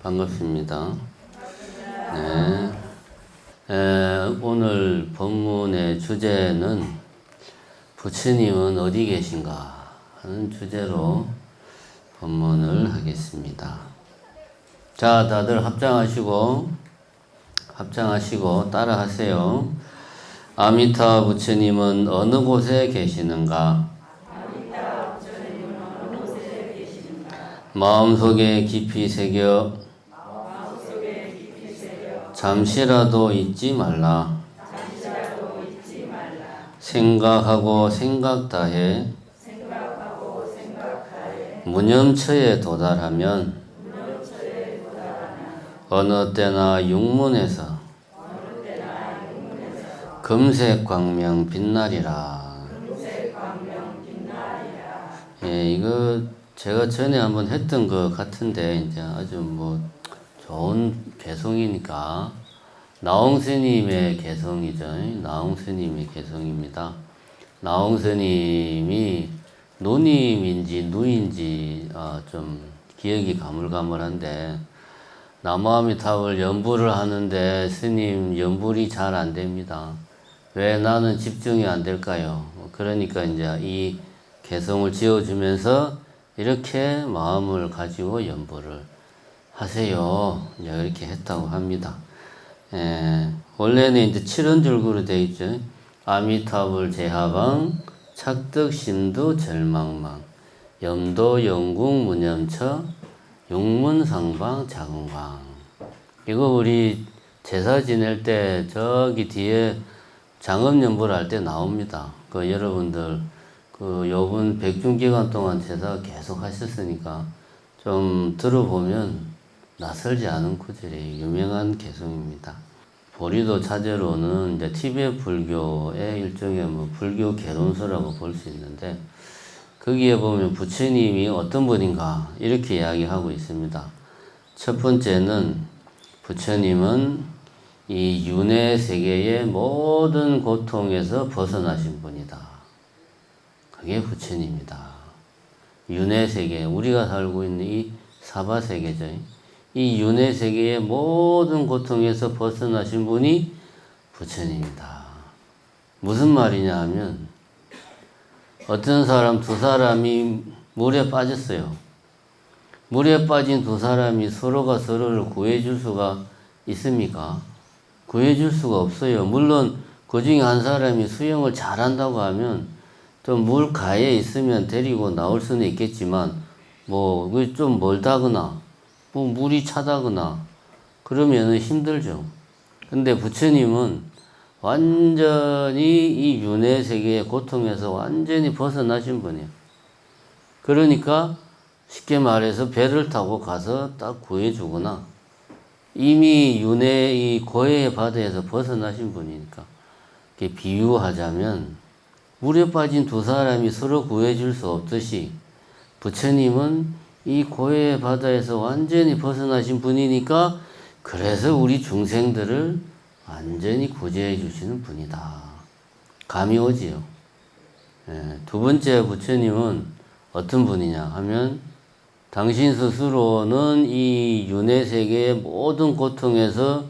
반갑습니다. 네. 오늘 본문의 주제는 부처님은 어디 계신가 하는 주제로 본문을 하겠습니다. 자, 다들 합장하시고 따라하세요. 아미타 부처님은 어느 곳에 계시는가? 마음속에 깊이 새겨 잠시라도 잊지 말라. 생각하고 생각 다해 무념처에 도달하면 어느 때나 육문에서 금색 광명 빛나리라. 예, 이거 제가 전에 한번 했던 것 같은데 이제 아주 좋은 개성이니까 나홍 스님의 개성이죠. 나홍 스님의 개성입니다. 나홍 스님이 누님인지 누인지 좀 기억이 가물가물한데 나무아미탑을 연불을 하는데 스님 연불이 잘 안 됩니다. 왜 나는 집중이 안 될까요? 그러니까 이제 이 개성을 지어주면서 이렇게 마음을 가지고 연불을 하세요. 이제 이렇게 했다고 합니다. 원래는 이제 7원줄구로 되어 있죠. 아미타불 제하방, 착득 심두 절망망, 염도 영궁 무념처, 용문상방 자궁광. 이거 우리 제사 지낼 때 저기 뒤에 장엄연불 할 때 나옵니다. 여러분들 요번 백중기간 동안 제사 계속 하셨으니까 좀 들어보면 낯설지 않은 구절이 유명한 개성입니다. 보리도 차제로는 이제 티베트 불교의 일종의 불교 개론서라고 볼 수 있는데 거기에 보면 부처님이 어떤 분인가 이렇게 이야기하고 있습니다. 첫 번째는 부처님은 이 윤회 세계의 모든 고통에서 벗어나신 분이다. 그게 부처님이다. 윤회 세계, 우리가 살고 있는 이 사바 세계죠. 이 윤회 세계의 모든 고통에서 벗어나신 분이 부처님이다. 무슨 말이냐 하면 어떤 사람 두 사람이 물에 빠졌어요. 물에 빠진 두 사람이 서로가 서로를 구해줄 수가 있습니까? 구해줄 수가 없어요. 물론 그 중에 한 사람이 수영을 잘한다고 하면 또 물 가에 있으면 데리고 나올 수는 있겠지만 좀 멀다거나 물이 차다거나 그러면은 힘들죠. 근데 부처님은 완전히 이 윤회 세계의 고통에서 완전히 벗어나신 분이에요. 그러니까 쉽게 말해서 배를 타고 가서 딱 구해주거나 이미 윤회 이 고해의 바다에서 벗어나신 분이니까 이렇게 비유하자면 물에 빠진 두 사람이 서로 구해줄 수 없듯이 부처님은 이 고해의 바다에서 완전히 벗어나신 분이니까 그래서 우리 중생들을 완전히 구제해 주시는 분이다. 감이 오지요. 두 번째 부처님은 어떤 분이냐 하면 당신 스스로는 이 윤회 세계의 모든 고통에서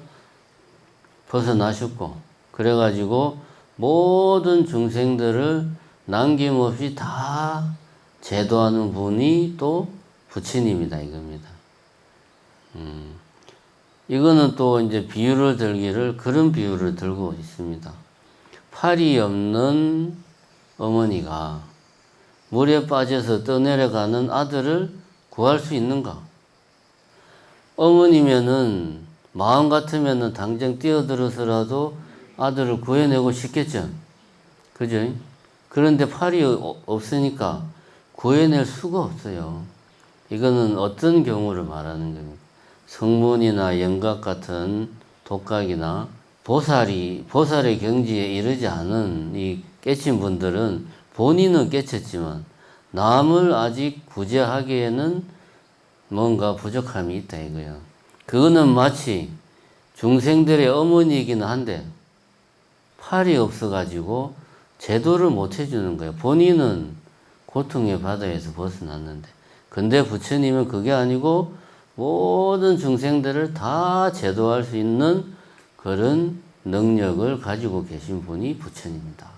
벗어나셨고 그래가지고 모든 중생들을 남김없이 다 제도하는 분이 또 부처님이다 이겁니다. 이거는 또 이제 비유를 들기를 그런 비유를 들고 있습니다. 팔이 없는 어머니가 물에 빠져서 떠내려가는 아들을 구할 수 있는가? 어머니면은 마음 같으면은 당장 뛰어들어서라도 아들을 구해내고 싶겠죠. 그죠? 그런데 팔이 없으니까 구해낼 수가 없어요. 이거는 어떤 경우를 말하는 겁니까? 성문이나 영각 같은 독각이나 보살의 경지에 이르지 않은 이 깨친 분들은 본인은 깨쳤지만 남을 아직 구제하기에는 뭔가 부족함이 있다 이거예요. 그거는 마치 중생들의 어머니이긴 한데 팔이 없어가지고 제도를 못 해주는 거예요. 본인은 고통의 바다에서 벗어났는데 근데 부처님은 그게 아니고 모든 중생들을 다 제도할 수 있는 그런 능력을 가지고 계신 분이 부처님입니다.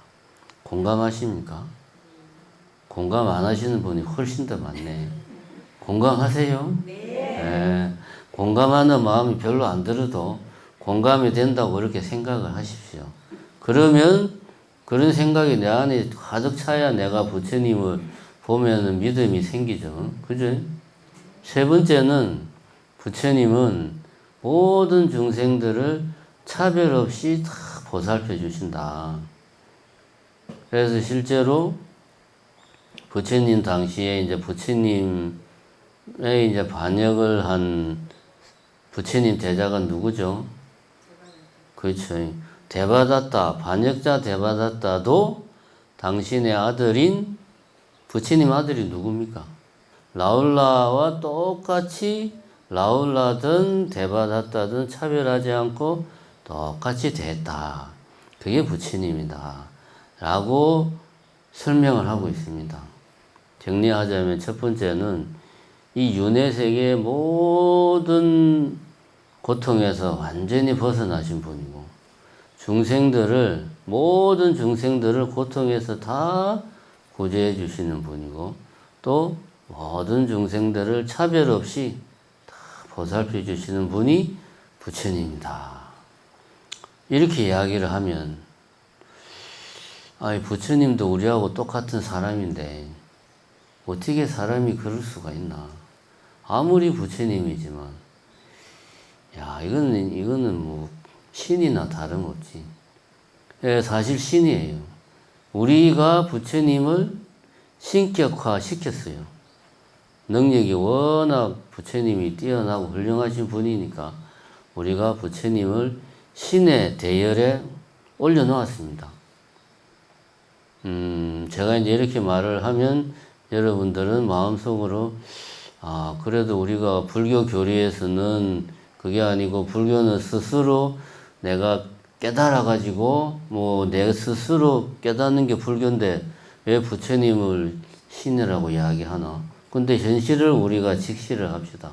공감하십니까? 공감 안 하시는 분이 훨씬 더 많네. 공감하세요? 네. 공감하는 마음이 별로 안 들어도 공감이 된다고 그렇게 생각을 하십시오. 그러면 그런 생각이 내 안에 가득 차야 내가 부처님을 보면은 믿음이 생기죠. 그죠? 세 번째는 부처님은 모든 중생들을 차별 없이 다 보살펴 주신다. 그래서 실제로 부처님 당시에 이제 부처님의 이제 반역을 한 부처님 제자가 누구죠? 그렇죠. 대바다타, 반역자 대바다타도 당신의 아들인 부처님 아들이 누굽니까? 라울라와 똑같이 라울라든 대바다타든 차별하지 않고 똑같이 대했다. 그게 부처님이다. 라고 설명을 하고 있습니다. 정리하자면 첫 번째는 이 윤회세계의 모든 고통에서 완전히 벗어나신 분이고 중생들을 모든 중생들을 고통에서 다 구제해 주시는 분이고 또 모든 중생들을 차별 없이 다 보살펴 주시는 분이 부처님이다. 이렇게 이야기를 하면 아이 부처님도 우리하고 똑같은 사람인데 어떻게 사람이 그럴 수가 있나? 아무리 부처님이지만 야 이거는 뭐 신이나 다름없지. 예, 사실 신이에요. 우리가 부처님을 신격화 시켰어요. 능력이 워낙 부처님이 뛰어나고 훌륭하신 분이니까 우리가 부처님을 신의 대열에 올려놓았습니다. 제가 이제 이렇게 말을 하면 여러분들은 마음속으로 그래도 우리가 불교 교리에서는 그게 아니고 불교는 스스로 내가 깨달아가지고 뭐 내 스스로 깨닫는 게 불교인데 왜 부처님을 신이라고 이야기하나? 근데 현실을 우리가 직시를 합시다.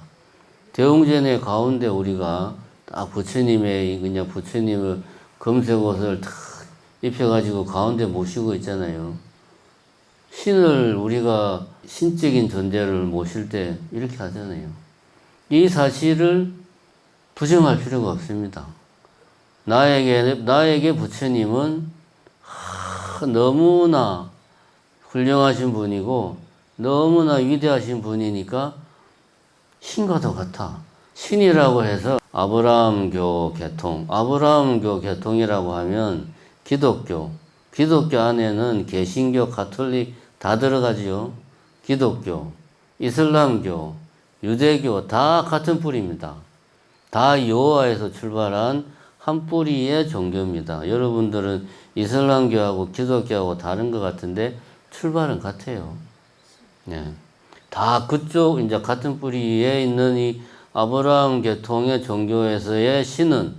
대웅전의 가운데 우리가 딱 부처님의 그냥 부처님을 금색 옷을 탁 입혀가지고 가운데 모시고 있잖아요. 신을 우리가 신적인 존재를 모실 때 이렇게 하잖아요. 이 사실을 부정할 필요가 없습니다. 나에게 부처님은 너무나 훌륭하신 분이고 너무나 위대하신 분이니까 신과도 같아. 신이라고 해서 아브라함교 계통이라고 하면 기독교 안에는 개신교, 가톨릭 다 들어가지요. 기독교, 이슬람교, 유대교 다 같은 뿌리입니다. 다 여호와에서 출발한 한 뿌리의 종교입니다. 여러분들은 이슬람교하고 기독교하고 다른 것 같은데 출발은 같아요. 네. 다 그쪽 이제 같은 뿌리에 있는 이 아브라함 계통의 종교에서의 신은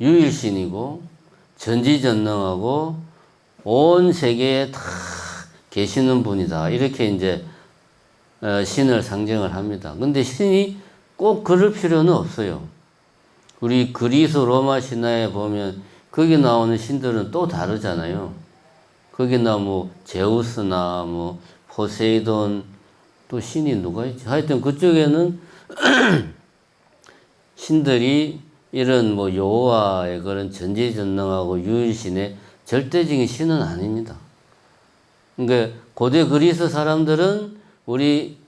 유일신이고 전지전능하고 온 세계에 다 계시는 분이다. 이렇게 이제 신을 상징을 합니다. 근데 신이 꼭 그럴 필요는 없어요. 우리 그리스 로마 신화에 보면 거기 나오는 신들은 또 다르잖아요. 거기나 뭐 제우스나 뭐 포세이돈 또 신이 누가 있지? 하여튼 그쪽에는 신들이 이런 뭐 여호와의 그런 전지전능하고 유일신의 절대적인 신은 아닙니다. 그러니까 고대 그리스 사람들은 우리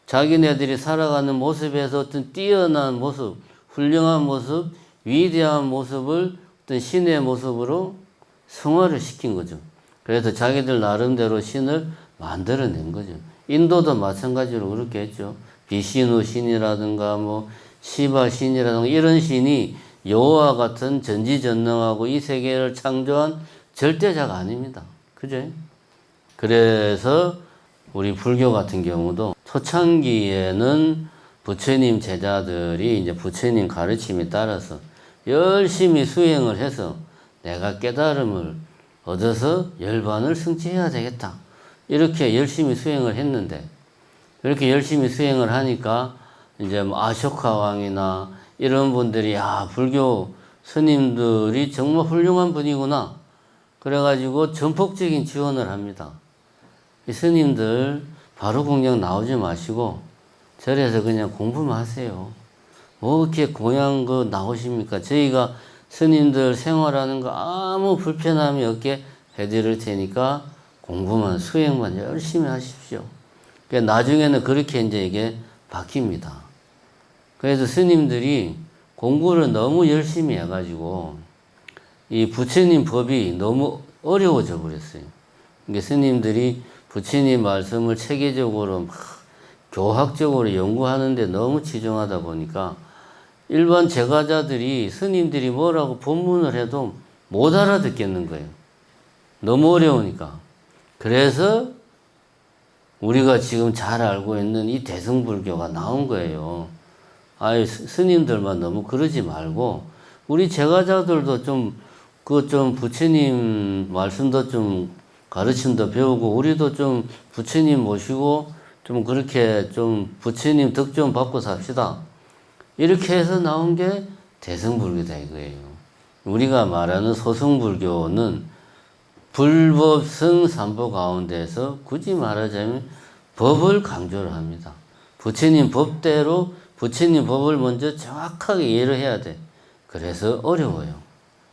자기네들이 살아가는 모습에서 어떤 뛰어난 모습, 훌륭한 모습, 위대한 모습을 어떤 신의 모습으로 승화를 시킨 거죠. 그래서 자기들 나름대로 신을 만들어낸 거죠. 인도도 마찬가지로 그렇게 했죠. 비시누 신이라든가 뭐 시바 신이라든가 이런 신이 여호와 같은 전지전능하고 이 세계를 창조한 절대자가 아닙니다. 그죠? 그래서 우리 불교 같은 경우도 초창기에는 부처님 제자들이 이제 부처님 가르침에 따라서 열심히 수행을 해서 내가 깨달음을 얻어서 열반을 성취해야 되겠다. 이렇게 열심히 수행을 했는데 이렇게 열심히 수행을 하니까 이제 뭐 아쇼카 왕이나 이런 분들이 불교 스님들이 정말 훌륭한 분이구나. 그래가지고 전폭적인 지원을 합니다. 이 스님들 바로 공양 나오지 마시고 절에서 그냥 공부만 하세요. 뭐 이렇게 공양 나오십니까? 저희가 스님들 생활하는 거 아무 불편함이 없게 해드릴 테니까 공부만 수행만 열심히 하십시오. 그러니까 나중에는 그렇게 이제 이게 바뀝니다. 그래서 스님들이 공부를 너무 열심히 해가지고 이 부처님 법이 너무 어려워져 버렸어요. 그러니까 스님들이 부처님 말씀을 체계적으로 막 교학적으로 연구하는데 너무 치중하다 보니까 일반 제가자들이 스님들이 뭐라고 법문을 해도 못 알아듣겠는 거예요. 너무 어려우니까. 그래서 우리가 지금 잘 알고 있는 이 대승불교가 나온 거예요. 아예 스님들만 너무 그러지 말고 우리 제가자들도 좀 부처님 말씀도 좀 가르침도 배우고 우리도 좀 부처님 모시고 좀 그렇게 좀 부처님 덕 좀 받고 삽시다. 이렇게 해서 나온 게 대승불교다 이거예요. 우리가 말하는 소승불교는 불법성 삼보 가운데서 굳이 말하자면 법을 강조를 합니다. 부처님 법대로 부처님 법을 먼저 정확하게 이해를 해야 돼. 그래서 어려워요.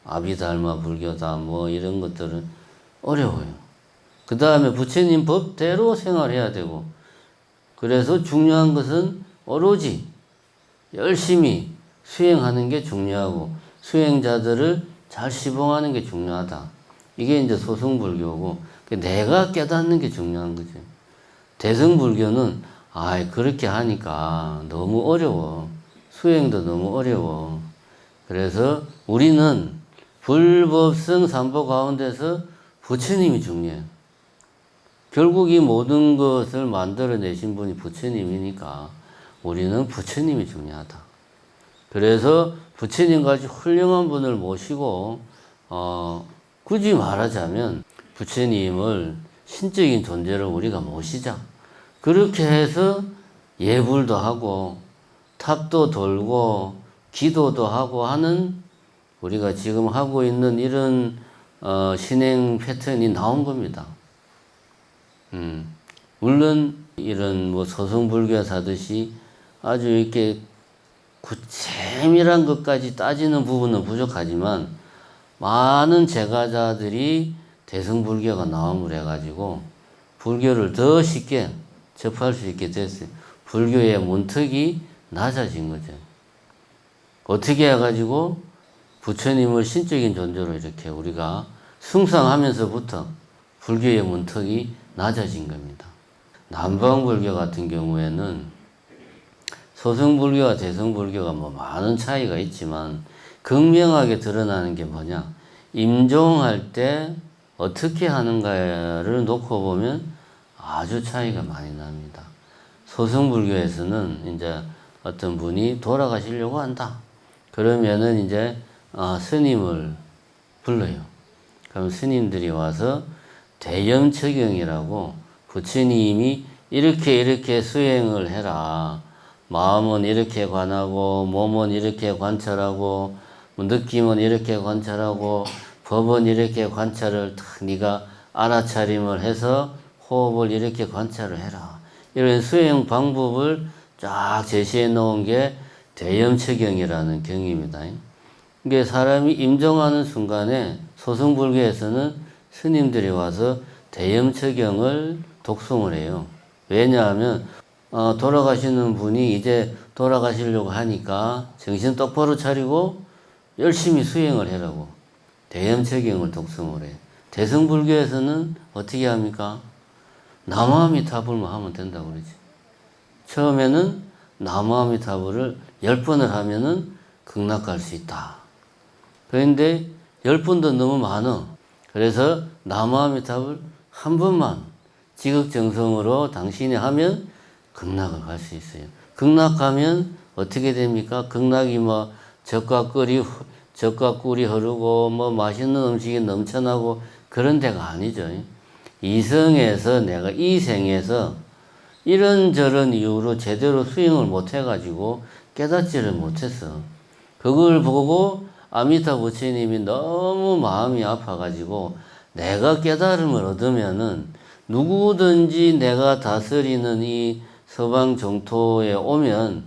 아비달마 불교다 뭐 이런 것들은 어려워요. 그 다음에 부처님 법대로 생활해야 되고 그래서 중요한 것은 오로지 열심히 수행하는 게 중요하고 수행자들을 잘 시봉하는 게 중요하다. 이게 이제 소승불교고 내가 깨닫는 게 중요한 거죠. 대승불교는 그렇게 하니까 너무 어려워. 수행도 너무 어려워. 그래서 우리는 불법성 삼보 가운데서 부처님이 중요해요. 결국 이 모든 것을 만들어내신 분이 부처님이니까 우리는 부처님이 중요하다. 그래서 부처님같이 훌륭한 분을 모시고 굳이 말하자면 부처님을 신적인 존재를 우리가 모시자. 그렇게 해서 예불도 하고 탑도 돌고 기도도 하고 하는 우리가 지금 하고 있는 이런 신행 패턴이 나온 겁니다. 물론 이런 뭐 소승불교에서 하듯이 아주 이렇게 구체밀한 것까지 따지는 부분은 부족하지만 많은 제가자들이 대승불교가 나옴을 해가지고 불교를 더 쉽게 접할 수 있게 됐어요. 불교의 문턱이 낮아진 거죠. 어떻게 해가지고 부처님을 신적인 존재로 이렇게 우리가 숭상하면서부터 불교의 문턱이 낮아진 겁니다. 남방불교 같은 경우에는 소승불교와 대승불교가 뭐 많은 차이가 있지만 극명하게 드러나는 게 뭐냐? 임종할 때 어떻게 하는가를 놓고 보면 아주 차이가 많이 납니다. 소승불교에서는 이제 어떤 분이 돌아가시려고 한다. 그러면은 이제 스님을 불러요. 그럼 스님들이 와서 대염처경이라고 부처님이 이렇게 수행을 해라. 마음은 이렇게 관하고 몸은 이렇게 관찰하고 느낌은 이렇게 관찰하고 법은 이렇게 관찰을 딱 네가 알아차림을 해서 호흡을 이렇게 관찰을 해라. 이런 수행 방법을 쫙 제시해 놓은 게 대염처경이라는 경입니다. 이게 사람이 임종하는 순간에 소승불교에서는 스님들이 와서 대염처경을 독송을 해요. 왜냐하면 돌아가시는 분이 이제 돌아가시려고 하니까 정신 똑바로 차리고 열심히 수행을 해라고 대염처경을 독송을 해요. 대승불교에서는 어떻게 합니까? 나무아미타불만 하면 된다고 그러지. 처음에는 나무아미타불을 10번을 하면은 극락갈 수 있다. 그런데 10번도 너무 많아. 그래서 나무아미타불 한 번만 지극정성으로 당신이 하면 극락을 갈 수 있어요. 극락하면 어떻게 됩니까? 극락이 뭐 젖과 꿀이 흐르고 뭐 맛있는 음식이 넘쳐나고 그런 데가 아니죠. 이성에서 내가 이 생에서 이런저런 이유로 제대로 수행을 못 해가지고 깨닫지를 못했어. 그걸 보고 아미타 부처님이 너무 마음이 아파가지고 내가 깨달음을 얻으면은 누구든지 내가 다스리는 이 서방 정토에 오면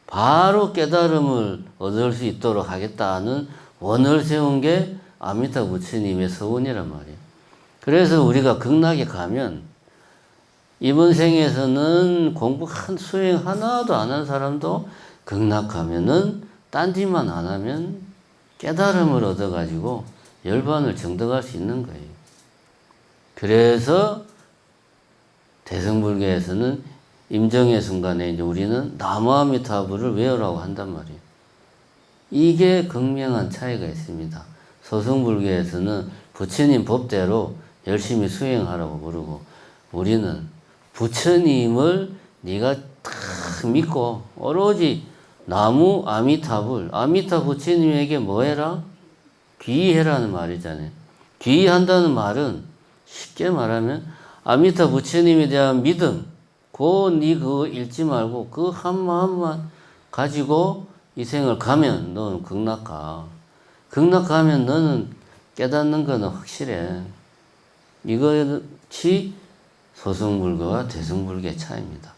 바로 깨달음을 얻을 수 있도록 하겠다는 원을 세운 게 아미타 부처님의 서원이란 말이에요. 그래서 우리가 극락에 가면 이번 생에서는 공부 수행 하나도 안 한 사람도 극락 가면은 딴짓만 안 하면 깨달음을 얻어가지고 열반을 정득할 수 있는 거예요. 그래서 대승불교에서는 임정의 순간에 이제 우리는 나무아미타불을 외우라고 한단 말이에요. 이게 극명한 차이가 있습니다. 소승불교에서는 부처님 법대로 열심히 수행하라고 부르고 우리는 부처님을 네가 딱 믿고 오로지 나무 아미타불, 아미타 부처님에게 뭐 해라? 귀의해라는 말이잖아요. 귀의한다는 말은 쉽게 말하면 아미타 부처님에 대한 믿음, 네 그거 잃지 말고 그 한 마음만 가지고 이 생을 가면 너는 극락 가. 극락 가면 너는 깨닫는 거는 확실해. 이것이 소승불교와 대승불교의 차이입니다.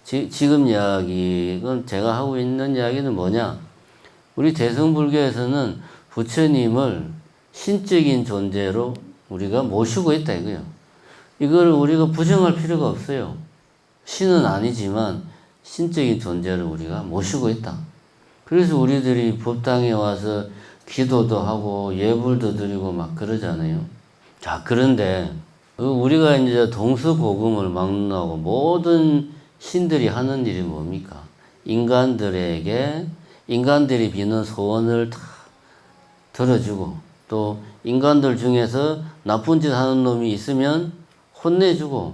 지금 이야기는 제가 하고 있는 이야기는 뭐냐? 우리 대승불교에서는 부처님을 신적인 존재로 우리가 모시고 있다 이거요. 이걸 우리가 부정할 필요가 없어요. 신은 아니지만 신적인 존재를 우리가 모시고 있다. 그래서 우리들이 법당에 와서 기도도 하고 예불도 드리고 막 그러잖아요. 자, 그런데 우리가 이제 동서고금을 막론하고 모든 신들이 하는 일이 뭡니까? 인간들에게 인간들이 비는 소원을 다 들어주고 또 인간들 중에서 나쁜 짓 하는 놈이 있으면 혼내주고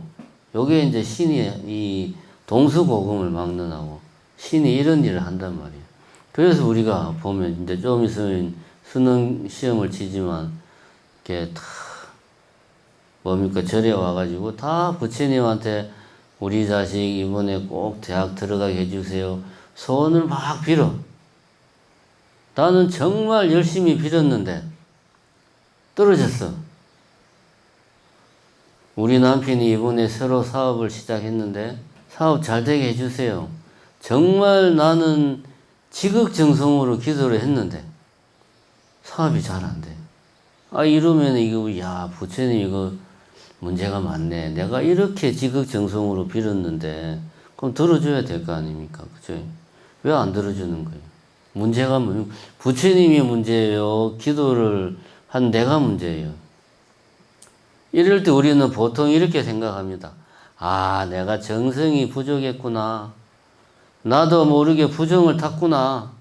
요게 이제 신이 이 동서고금을 막론하고 신이 이런 일을 한단 말이에요. 그래서 우리가 보면 이제 좀 있으면 수능 시험을 치지만 이렇게 다 뭡니까 절에 와가지고 다 부처님한테 우리 자식 이번에 꼭 대학 들어가게 해주세요. 소원을 막 빌어. 나는 정말 열심히 빌었는데 떨어졌어. 우리 남편이 이번에 새로 사업을 시작했는데 사업 잘 되게 해주세요. 정말 나는 지극정성으로 기도를 했는데 사업이 잘 안 돼. 이러면 이거 야 부처님 이거 문제가 많네. 내가 이렇게 지극정성으로 빌었는데 그럼 들어줘야 될 거 아닙니까? 그죠? 왜 안 들어주는 거예요? 문제가 뭐예요? 부처님이 문제예요? 기도를 한 내가 문제예요? 이럴 때 우리는 보통 이렇게 생각합니다. 내가 정성이 부족했구나. 나도 모르게 부정을 탔구나.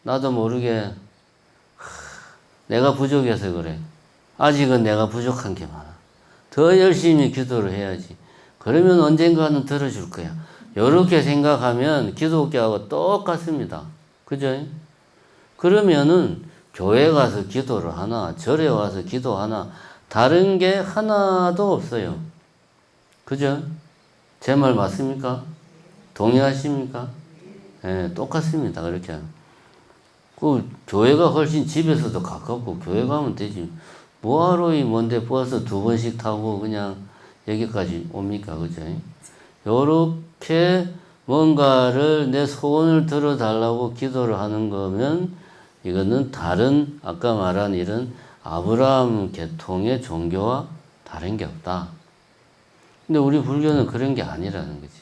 나도 모르게 내가 부족해서 그래. 아직은 내가 부족한 게 많아. 더 열심히 기도를 해야지. 그러면 언젠가는 들어줄 거야. 이렇게 생각하면 기독교하고 똑같습니다. 그죠? 그러면은 교회 가서 기도를 하나, 절에 와서 기도하나, 다른 게 하나도 없어요. 그죠? 제 말 맞습니까? 동의하십니까? 예, 똑같습니다. 그렇게. 교회가 훨씬 집에서도 가깝고, 교회 가면 되지. 뭐하러 이 먼데 버스 2번씩 타고 그냥 여기까지 옵니까? 그죠? 요렇게 뭔가를 내 소원을 들어달라고 기도를 하는 거면 이거는 다른 아까 말한 이런 아브라함 계통의 종교와 다른 게 없다. 근데 우리 불교는 그런 게 아니라는 거지.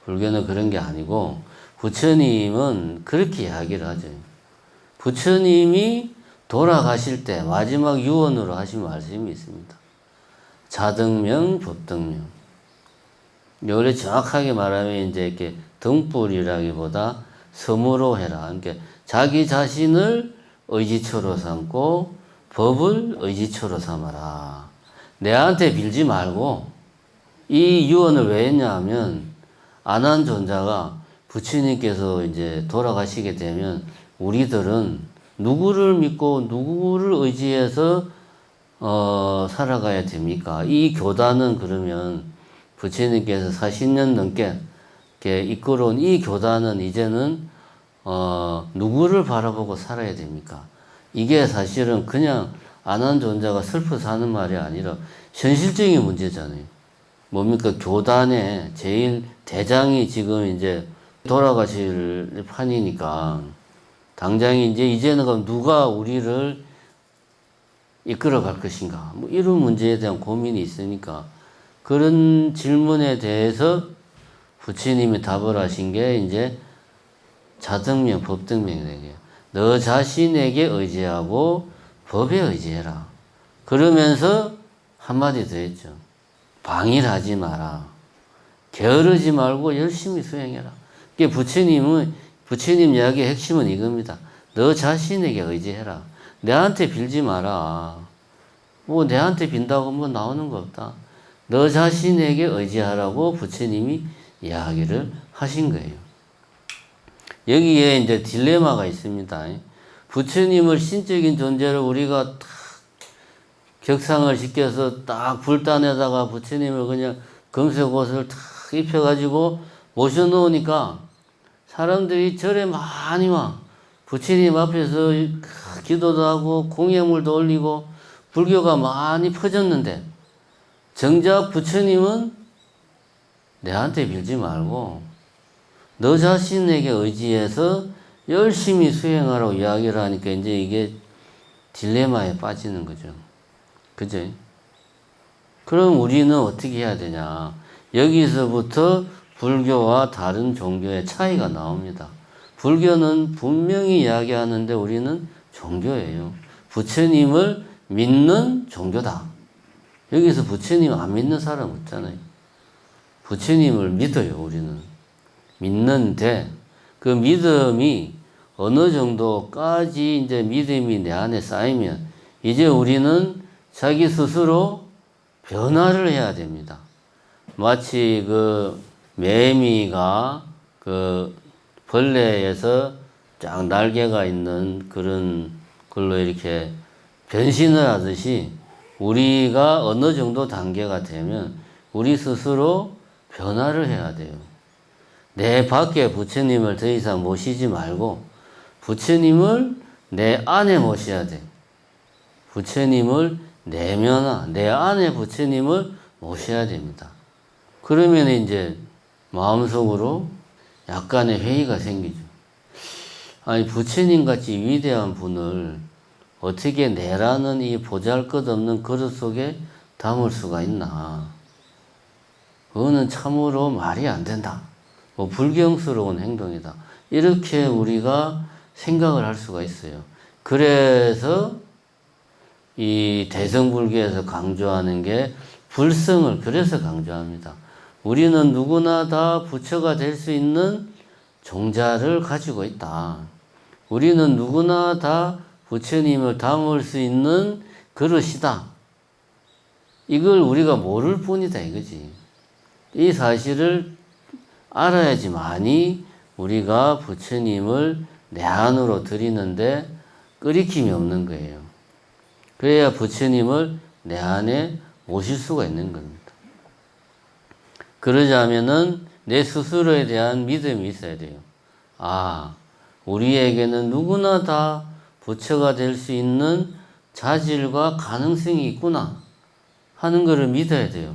불교는 그런 게 아니고 부처님은 그렇게 이야기를 하죠. 부처님이 돌아가실 때 마지막 유언으로 하신 말씀이 있습니다. 자등명, 법등명. 원래 정확하게 말하면 이제 이렇게 등불이라기보다 섬으로 해라. 그러니까 자기 자신을 의지처로 삼고 법을 의지처로 삼아라. 내한테 빌지 말고 이 유언을 왜 했냐 하면 아난존자가 부처님께서 이제 돌아가시게 되면 우리들은 누구를 믿고 누구를 의지해서 살아가야 됩니까? 이 교단은 그러면 부처님께서 40년 넘게 이렇게 이끌어온 이 교단은 이제는 누구를 바라보고 살아야 됩니까? 이게 사실은 그냥 안한존자가 슬퍼서 하는 말이 아니라 현실적인 문제잖아요. 뭡니까? 교단의 제일 대장이 지금 이제 돌아가실 판이니까 당장 이제는 그럼 누가 우리를 이끌어 갈 것인가? 뭐 이런 문제에 대한 고민이 있으니까 그런 질문에 대해서 부처님이 답을 하신 게 이제 자등명, 법등명이에요. 너 자신에게 의지하고 법에 의지해라. 그러면서 한마디 더 했죠. 방일하지 마라. 게으르지 말고 열심히 수행해라. 이게 부처님 이야기의 핵심은 이겁니다. 너 자신에게 의지해라. 내한테 빌지 마라. 뭐 내한테 빈다고 뭐 나오는 거 없다. 너 자신에게 의지하라고 부처님이 이야기를 하신 거예요. 여기에 이제 딜레마가 있습니다. 부처님을 신적인 존재로 우리가 딱 격상을 시켜서 딱 불단에다가 부처님을 그냥 금색 옷을 탁 입혀가지고 모셔놓으니까 사람들이 절에 많이 와. 부처님 앞에서 기도도 하고 공예물도 올리고 불교가 많이 퍼졌는데 정작 부처님은 내한테 빌지 말고 너 자신에게 의지해서 열심히 수행하라고 이야기를 하니까 이제 이게 딜레마에 빠지는 거죠. 그죠? 그럼 우리는 어떻게 해야 되냐? 여기서부터 불교와 다른 종교의 차이가 나옵니다. 불교는 분명히 이야기하는데 우리는 종교예요. 부처님을 믿는 종교다. 여기서 부처님 안 믿는 사람 없잖아요. 부처님을 믿어요, 우리는. 믿는데 그 믿음이 어느 정도까지 이제 믿음이 내 안에 쌓이면 이제 우리는 자기 스스로 변화를 해야 됩니다. 마치 그 매미가 그 벌레에서 쫙 날개가 있는 그런 걸로 이렇게 변신을 하듯이 우리가 어느 정도 단계가 되면 우리 스스로 변화를 해야 돼요. 내 밖에 부처님을 더 이상 모시지 말고 부처님을 내 안에 모셔야 돼. 부처님을 내면화, 내 안에 부처님을 모셔야 됩니다. 그러면 이제 마음속으로 약간의 회의가 생기죠. 아니, 부처님 같이 위대한 분을 어떻게 내라는 이 보잘것없는 그릇 속에 담을 수가 있나. 그거는 참으로 말이 안 된다. 뭐 불경스러운 행동이다. 이렇게 우리가 생각을 할 수가 있어요. 그래서 이 대성불교에서 강조하는 게 불성을 그래서 강조합니다. 우리는 누구나 다 부처가 될 수 있는 종자를 가지고 있다. 우리는 누구나 다 부처님을 담을 수 있는 그릇이다. 이걸 우리가 모를 뿐이다 이거지. 이 사실을 알아야지만이 우리가 부처님을 내 안으로 들이는데 끓이킴이 없는 거예요. 그래야 부처님을 내 안에 모실 수가 있는 겁니다. 그러자면은 내 스스로에 대한 믿음이 있어야 돼요. 아, 우리에게는 누구나 다 부처가 될 수 있는 자질과 가능성이 있구나 하는 것을 믿어야 돼요.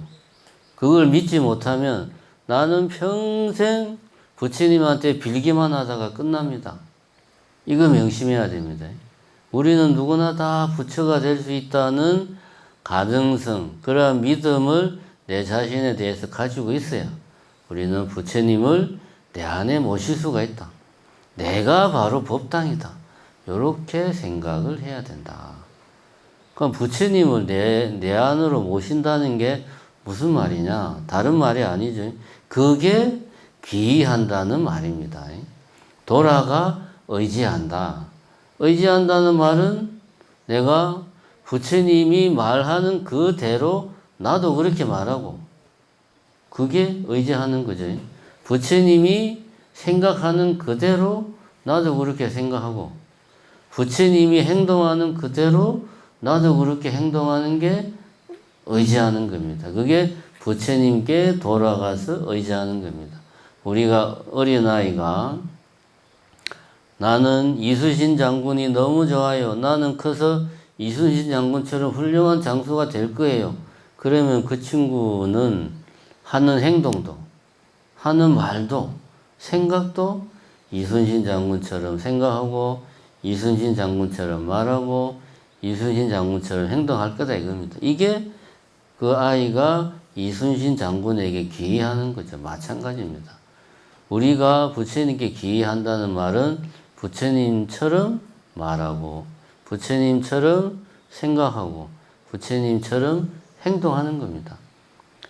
그걸 믿지 못하면 나는 평생 부처님한테 빌기만 하다가 끝납니다. 이거 명심해야 됩니다. 우리는 누구나 다 부처가 될 수 있다는 가능성, 그러한 믿음을 내 자신에 대해서 가지고 있어야 우리는 부처님을 내 안에 모실 수가 있다. 내가 바로 법당이다. 이렇게 생각을 해야 된다. 그럼 부처님을 내 안으로 모신다는 게 무슨 말이냐? 다른 말이 아니죠. 그게 귀의한다는 말입니다. 돌아가 의지한다. 의지한다는 말은 내가 부처님이 말하는 그대로 나도 그렇게 말하고 그게 의지하는 거죠. 부처님이 생각하는 그대로 나도 그렇게 생각하고 부처님이 행동하는 그대로 나도 그렇게 행동하는 게 의지하는 겁니다. 그게 부처님께 돌아가서 의지하는 겁니다. 우리가 어린아이가 나는 이순신 장군이 너무 좋아요. 나는 커서 이순신 장군처럼 훌륭한 장수가 될 거예요. 그러면 그 친구는 하는 행동도, 하는 말도, 생각도 이순신 장군처럼 생각하고 이순신 장군처럼 말하고 이순신 장군처럼 행동할 거다 이겁니다. 이게 그 아이가 이순신 장군에게 귀의하는 거죠. 마찬가지입니다. 우리가 부처님께 귀의한다는 말은 부처님처럼 말하고 부처님처럼 생각하고 부처님처럼 행동하는 겁니다.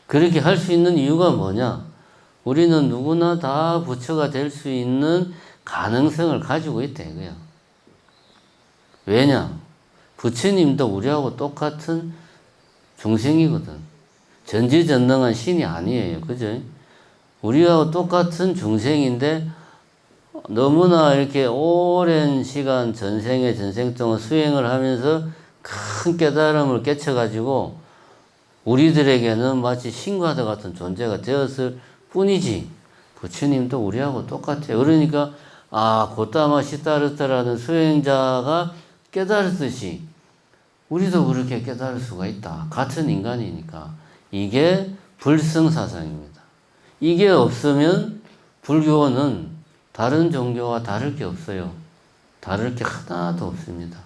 그렇게 할 수 있는 이유가 뭐냐? 우리는 누구나 다 부처가 될 수 있는 가능성을 가지고 있다 이거야. 왜냐? 부처님도 우리하고 똑같은 중생이거든. 전지전능한 신이 아니에요. 그죠? 우리하고 똑같은 중생인데 너무나 이렇게 오랜 시간 전생에 전생 동안 수행을 하면서 큰 깨달음을 깨쳐가지고 우리들에게는 마치 신과 같은 존재가 되었을 뿐이지 부처님도 우리하고 똑같아요. 그러니까 고타마 시타르타라는 수행자가 깨달았듯이 우리도 그렇게 깨달을 수가 있다. 같은 인간이니까. 이게 불성사상입니다. 이게 없으면 불교는 다른 종교와 다를 게 없어요. 다를 게 하나도 없습니다.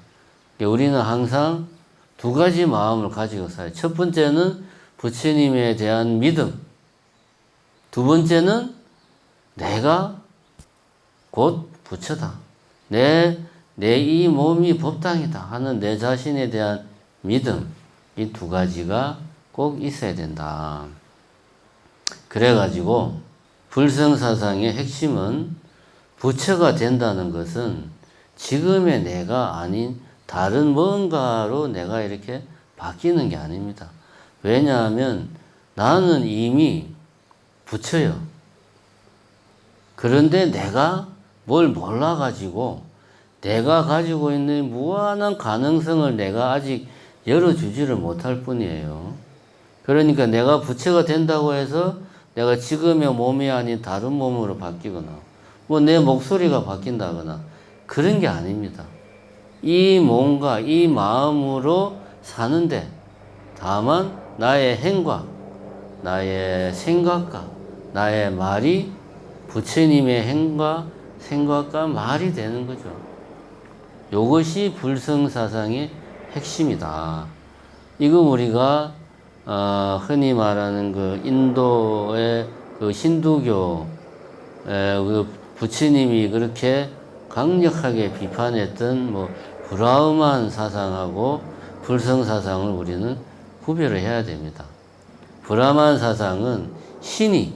우리는 항상 두 가지 마음을 가지고 살아요. 첫 번째는 부처님에 대한 믿음. 두 번째는 내가 곧 부처다. 내 이 몸이 법당이다 하는 내 자신에 대한 믿음. 이 두 가지가 꼭 있어야 된다. 그래가지고 불성사상의 핵심은 부처가 된다는 것은 지금의 내가 아닌 다른 뭔가로 내가 이렇게 바뀌는 게 아닙니다. 왜냐하면 나는 이미 부처요. 그런데 내가 뭘 몰라가지고 내가 가지고 있는 무한한 가능성을 내가 아직 열어주지를 못할 뿐이에요. 그러니까 내가 부처가 된다고 해서 내가 지금의 몸이 아닌 다른 몸으로 바뀌거나 뭐 내 목소리가 바뀐다거나 그런 게 아닙니다. 이 몸과 이 마음으로 사는데 다만 나의 행과 나의 생각과 나의 말이 부처님의 행과 생각과 말이 되는 거죠. 이것이 불성사상의 핵심이다. 이거 우리가 흔히 말하는 그 인도의 그 힌두교 그 부처님이 그렇게 강력하게 비판했던 뭐 브라흐만 사상하고 불성 사상을 우리는 구별을 해야 됩니다. 브라흐만 사상은 신이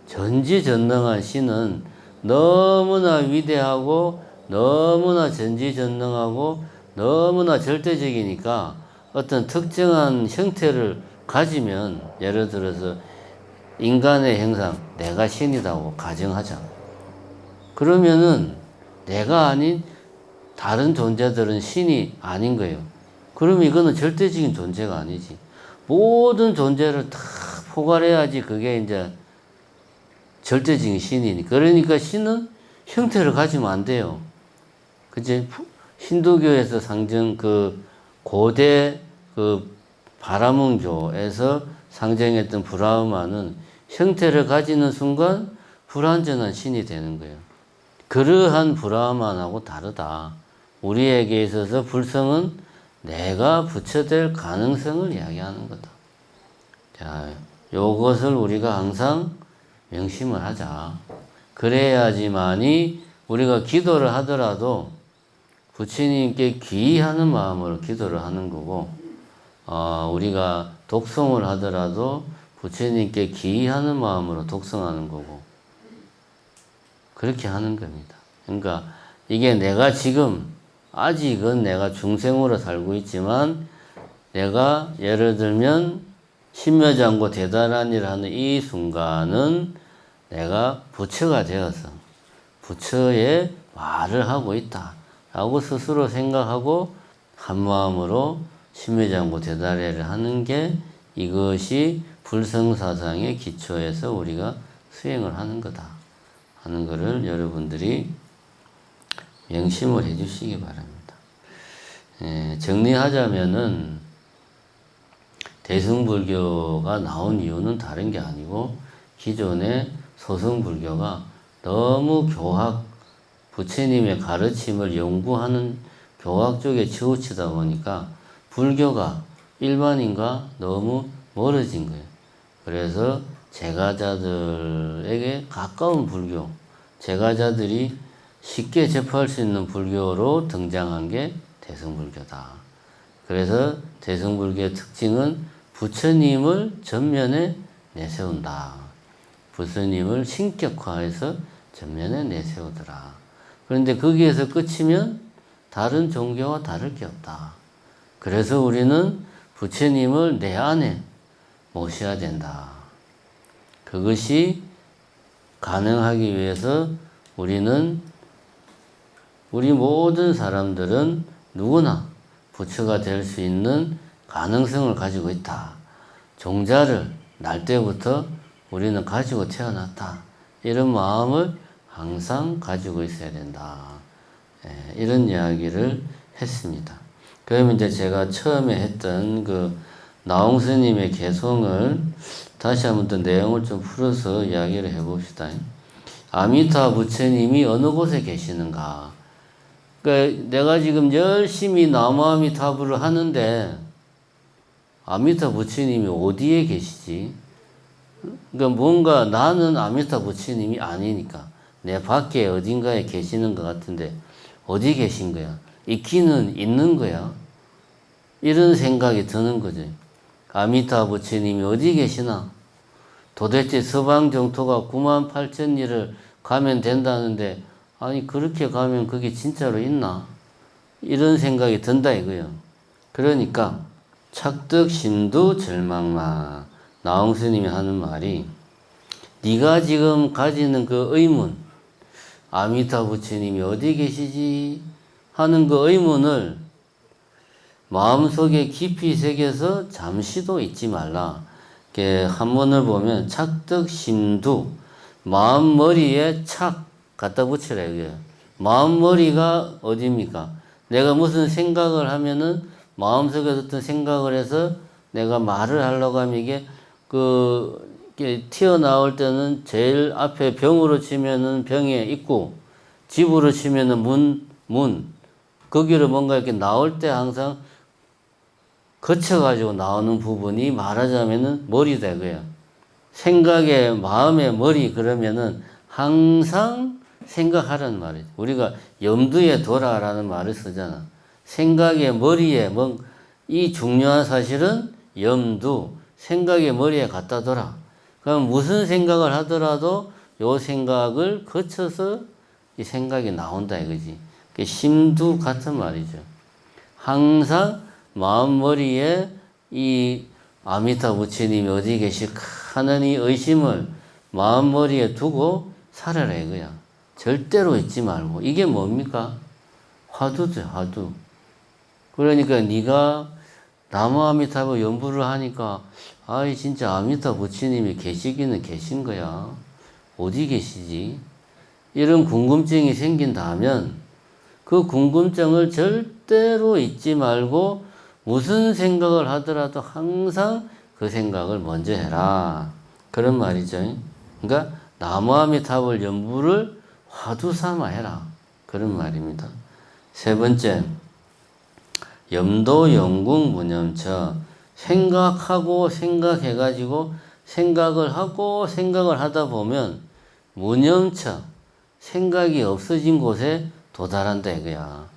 전지전능한 신은 너무나 위대하고 너무나 전지전능하고 너무나 절대적이니까 어떤 특정한 형태를 가지면 예를 들어서 인간의 형상 내가 신이라고 가정하자. 그러면은 내가 아닌 다른 존재들은 신이 아닌 거예요. 그러면 이거는 절대적인 존재가 아니지. 모든 존재를 다 포괄해야지 그게 이제 절대적인 신이니까. 그러니까 신은 형태를 가지면 안 돼요. 그치? 힌두교에서 상정 그 고대 그 바라문교에서 상정했던 브라흐마는 형태를 가지는 순간 불완전한 신이 되는 거예요. 그러한 브라흐만하고 다르다. 우리에게 있어서 불성은 내가 부처될 가능성을 이야기하는 거다. 자, 요것을 우리가 항상 명심을 하자. 그래야지만이 우리가 기도를 하더라도 부처님께 귀의하는 마음으로 기도를 하는 거고, 우리가 독송을 하더라도 부처님께 귀의하는 마음으로 독송하는 거고, 그렇게 하는 겁니다. 그러니까 이게 내가 지금 아직은 내가 중생으로 살고 있지만 내가 예를 들면 신묘장고 대단한이라 하는 이 순간은 내가 부처가 되어서 부처의 말을 하고 있다 라고 스스로 생각하고 한마음으로 신묘장고 대단해를 하는 게 이것이 불성사상의 기초에서 우리가 수행을 하는 거다 하는 것을 여러분들이 명심을 해 주시기 바랍니다. 정리하자면은 대승불교가 나온 이유는 다른 게 아니고 기존의 소승불교가 너무 교학, 부처님의 가르침을 연구하는 교학 쪽에 치우치다 보니까 불교가 일반인과 너무 멀어진 거예요. 그래서 제가자들에게 가까운 불교, 제가자들이 쉽게 접할 수 있는 불교로 등장한 게 대승불교다. 그래서 대승불교의 특징은 부처님을 전면에 내세운다. 부처님을 신격화해서 전면에 내세우더라. 그런데 거기에서 끝이면 다른 종교와 다를 게 없다. 그래서 우리는 부처님을 내 안에 모셔야 된다. 그것이 가능하기 위해서 우리 모든 사람들은 누구나 부처가 될 수 있는 가능성을 가지고 있다. 종자를 날 때부터 우리는 가지고 태어났다. 이런 마음을 항상 가지고 있어야 된다. 이런 이야기를 했습니다. 그러면 이제 제가 처음에 했던 그 나홍 스님의 개성을 다시 한번 더 내용을 좀 풀어서 이야기를 해봅시다. 아미타 부처님이 어느 곳에 계시는가? 그러니까 내가 지금 열심히 나무아미타불을 하는데 아미타 부처님이 어디에 계시지? 그러니까 뭔가 나는 아미타 부처님이 아니니까 내 밖에 어딘가에 계시는 것 같은데 어디 계신 거야? 있기는 있는 거야? 이런 생각이 드는 거죠. 아미타 부처님이 어디 계시나? 도대체 서방 정토가 98,000리를 가면 된다는데 아니 그렇게 가면 그게 진짜로 있나? 이런 생각이 든다 이거예요. 그러니까 착득심도 절망마. 나홍 스님이 하는 말이 네가 지금 가지는 그 의문, 아미타 부처님이 어디 계시지 하는 그 의문을 마음속에 깊이 새겨서 잠시도 잊지 말라. 한문을 보면 착득심두, 마음머리에 착 갖다 붙이라 이거예요. 마음머리가 어디입니까? 내가 무슨 생각을 하면은 마음속에 어떤 생각을 해서 내가 말을 하려고 하면 이게 튀어나올 때는 제일 앞에 병으로 치면은 병에 있고 집으로 치면은 문 거기로 뭔가 이렇게 나올 때 항상 거쳐가지고 나오는 부분이 말하자면은 머리다 이거야. 생각의 마음의 머리 그러면은 항상 생각하라는 말이지. 우리가 염두에 둬라라는 말을 쓰잖아. 생각의 머리에 이 중요한 사실은 염두, 생각의 머리에 갖다 둬라. 그럼 무슨 생각을 하더라도 요 생각을 거쳐서 이 생각이 나온다 이거지. 심두 같은 말이죠. 항상 마음머리에 이 아미타 부처님이 어디 계실까 하는 이 의심을 마음머리에 두고 살아라 이거야. 절대로 잊지 말고. 이게 뭡니까? 화두죠, 화두. 그러니까 네가 나무 아미타불 연부를 하니까 아이 진짜 아미타 부처님이 계시기는 계신 거야. 어디 계시지? 이런 궁금증이 생긴다면 그 궁금증을 절대로 잊지 말고 무슨 생각을 하더라도 항상 그 생각을 먼저 해라. 그런 말이죠. 그러니까 나무아미타불 연부를 화두 삼아 해라. 그런 말입니다. 세 번째, 염도 영궁 무념처. 생각하고 생각해가지고 생각을 하고 생각을 하다 보면 무념처, 생각이 없어진 곳에 도달한다 이거야.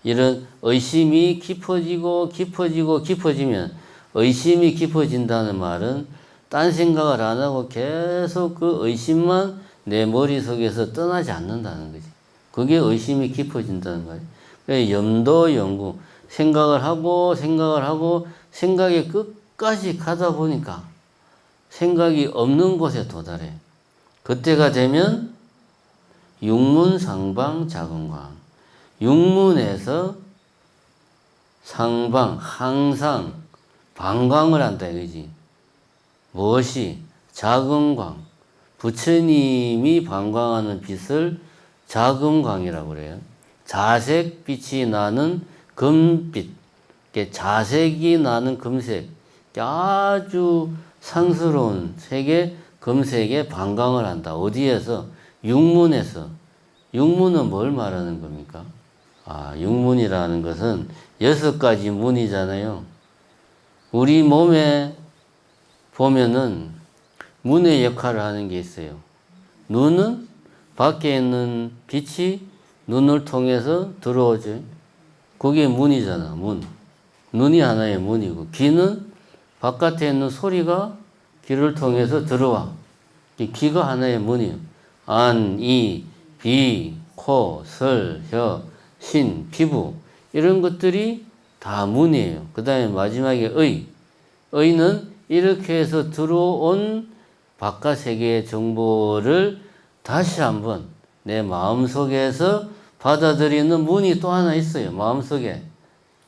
이런 의심이 깊어지고 깊어지고 깊어지면, 의심이 깊어진다는 말은 딴 생각을 안 하고 계속 그 의심만 내 머릿속에서 떠나지 않는다는 거지. 그게 의심이 깊어진다는 거지. 그래서 염도 영궁, 생각을 하고 생각의 끝까지 가다 보니까 생각이 없는 곳에 도달해. 그때가 되면 육문상방 자금광. 육문에서 상방, 항상 방광을 한다 이거지. 무엇이? 작은 광. 부처님이 방광하는 빛을 작은 광이라고 그래요. 자색 빛이 나는 금빛. 자색이 나는 금색. 아주 상스러운 색의 금색에 방광을 한다. 어디에서? 육문에서. 육문은 뭘 말하는 겁니까? 육문이라는 것은 6가지 문이잖아요. 우리 몸에 보면은 문의 역할을 하는 게 있어요. 눈은 밖에 있는 빛이 눈을 통해서 들어오죠. 그게 문이잖아, 문. 눈이 하나의 문이고, 귀는 바깥에 있는 소리가 귀를 통해서 들어와. 귀가 하나의 문이에요. 안, 이, 비, 코, 설, 혀, 신, 피부 이런 것들이 다 문이에요. 그 다음에 마지막에 의. 의는 이렇게 해서 들어온 바깥 세계의 정보를 다시 한번 내 마음속에서 받아들이는 문이 또 하나 있어요. 마음속에.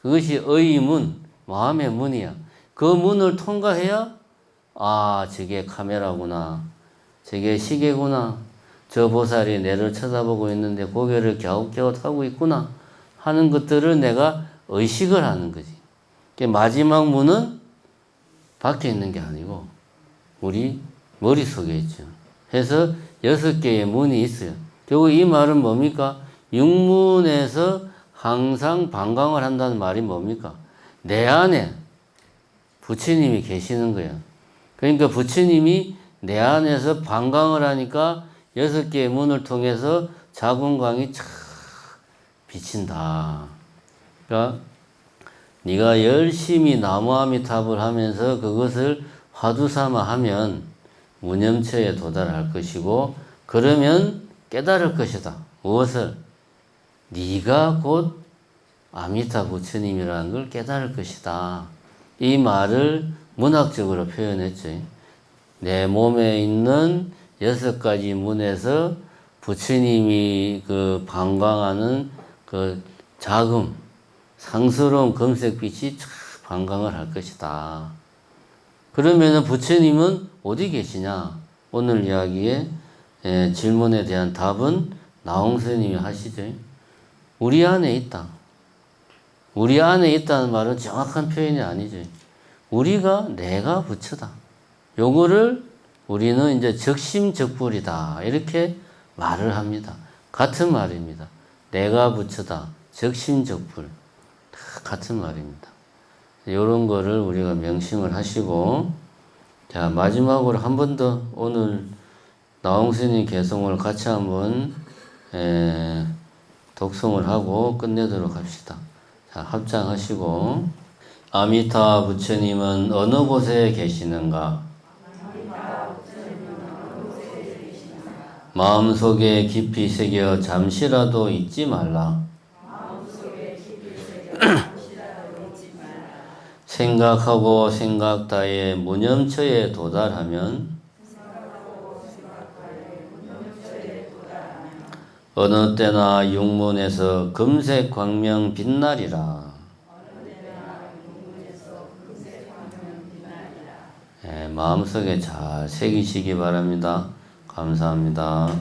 그것이 의문, 마음의 문이야. 그 문을 통과해야 저게 카메라구나. 저게 시계구나. 저 보살이 내를 쳐다보고 있는데 고개를 갸웃갸웃하고 있구나 하는 것들을 내가 의식을 하는 거지. 마지막 문은 밖에 있는 게 아니고 우리 머릿속에 있죠. 해서 6개의 문이 있어요. 결국 이 말은 뭡니까? 육문에서 항상 방광을 한다는 말이 뭡니까? 내 안에 부처님이 계시는 거예요. 그러니까 부처님이 내 안에서 방광을 하니까 6개의 문을 통해서 작은 광이 촥 비친다. 그러니까 네가 열심히 나무아미탑을 하면서 그것을 화두 삼아 하면 무념처에 도달할 것이고, 그러면 깨달을 것이다. 무엇을? 네가 곧 아미타 부처님이라는 걸 깨달을 것이다. 이 말을 문학적으로 표현했죠. 내 몸에 있는 6가지 문에서 부처님이 그 방광하는 그 자금, 상스러운 금색빛이 촥 방광을 할 것이다. 그러면은 부처님은 어디 계시냐? 오늘 이야기의 질문에 대한 답은 나홍 스님이 하시죠. 우리 안에 있다. 우리 안에 있다는 말은 정확한 표현이 아니죠. 우리가 내가 부처다. 요거를 우리는 이제 적심적불이다. 이렇게 말을 합니다. 같은 말입니다. 내가 부처다. 적심적불. 다 같은 말입니다. 이런 거를 우리가 명심을 하시고, 자, 마지막으로 한 번 더 오늘 나홍 스님 개송을 같이 한번 독송을 하고 끝내도록 합시다. 자, 합장하시고. 아미타 부처님은 어느 곳에 계시는가? 마음속에 깊이 새겨 잠시라도 잊지 말라. 생각하고 생각 따에 무념처에 도달하면 어느 때나 육문에서 금색 광명 빛나리라. 마음속에 잘 새기시기 바랍니다. 감사합니다.